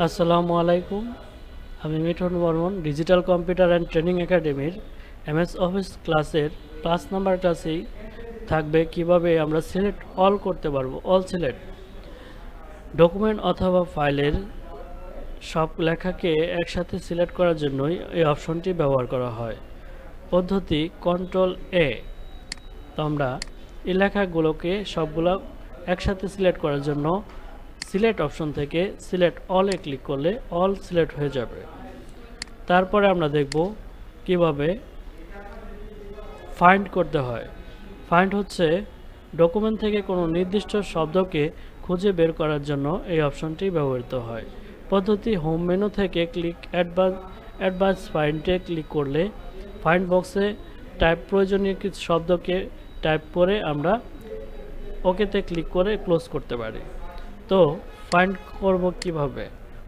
আসসালামু আলাইকুম। আমি Mithun Barman, digital computer and training একাডেমির এমএস অফিস ক্লাসের 5 নাম্বার ক্লাসেই থাকবে কিভাবে আমরা সিলেক্ট অল করতে পারবো। অল সিলেক্ট ডকুমেন্ট অথবা ফাইলের সব লেখাকে একসাথে সিলেক্ট করার জন্যই এই অপশনটি ব্যবহার করা হয়। পদ্ধতি কন্ট্রোল এ। তো আমরা এই লেখাগুলোকে সবগুলো একসাথে সিলেক্ট করার জন্য সিলেক্ট অপশন থেকে সিলেক্ট অলে ক্লিক করলে অল সিলেক্ট হয়ে যাবে। তারপরে আমরা দেখব কিভাবে ফাইন্ড করতে হয়। ফাইন্ড হচ্ছে ডকুমেন্ট থেকে কোনো নির্দিষ্ট শব্দকে খুঁজে বের করার জন্য এই অপশনটি ব্যবহৃত হয়। পদ্ধতি হোম মেনু থেকে ক্লিক অ্যাডভান্স ফাইন্ডে ক্লিক করলে ফাইন্ড বক্সে প্রয়োজনীয় কিছু শব্দকে টাইপ করে আমরা ওকেতে ক্লিক করে ক্লোজ করতে পারি। তো ফাইন্ড করব কিভাবে?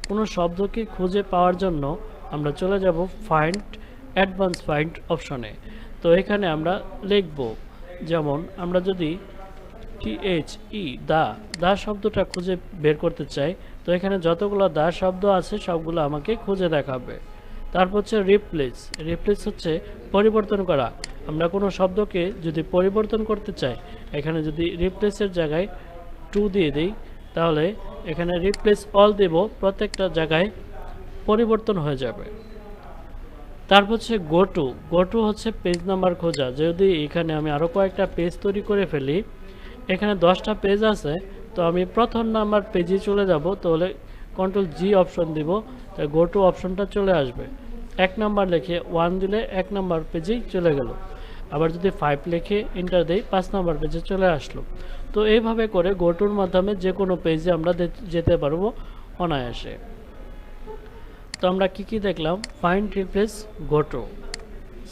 কোনো শব্দকে খুঁজে পাওয়ার জন্য আমরা চলে যাব ফাইন্ড অ্যাডভান্স ফাইন্ড অপশনে। তো এখানে আমরা লিখব, যেমন আমরা যদি দা শব্দটা খুঁজে বের করতে চাই, তো এখানে যতগুলো দা শব্দ আছে সবগুলো আমাকে খুঁজে দেখাবে। তারপর হচ্ছে রিপ্লেস। রিপ্লেস হচ্ছে পরিবর্তন করা। আমরা কোনো শব্দকে যদি পরিবর্তন করতে চাই, এখানে যদি রিপ্লেসের জায়গায় টু দিয়ে দিই, তাহলে এখানে রিপ্লেস অল দেব, প্রত্যেকটা জায়গায় পরিবর্তন হয়ে যাবে। তারপর হচ্ছে গো টু হচ্ছে পেজ নাম্বার খোঁজা। যদি এখানে আমি আরও কয়েকটা পেজ তৈরি করে ফেলি, এখানে 10টা পেজ আছে, তো আমি প্রথম নাম্বার পেজে চলে যাব, তাহলে কন্ট্রোল জি অপশন দিব, তাই গো টু অপশনটা চলে আসবে। 1 নাম্বার লিখে 1 দিলে 1 নাম্বার পেজেই চলে গেল। আবার যদি 5 লিখে এন্টার দেই, 5 নাম্বার পেজে চলে আসলো। তো এইভাবে করে গো টুর মাধ্যমে যে কোনো পেজে আমরা যেতে পারবো অনায়াসে। তো আমরা কি দেখলাম? Find, replace, go to,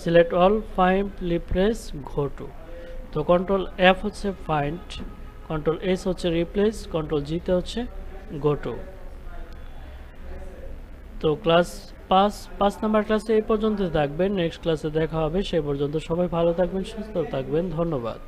select all, find, replace, go to. তো কন্ট্রোল এফ হচ্ছে ফাইন্ড, কন্ট্রোল এস হচ্ছে রিপ্লেস, কন্ট্রোল জিতে হচ্ছে গো টু। তো ক্লাস 5 নাম্বার ক্লাসে এই পর্যন্ত থাকবেন। নেক্সট ক্লাসে দেখা হবে। সেই পর্যন্ত সবাই ভালো থাকবেন, সুস্থ থাকবেন। ধন্যবাদ।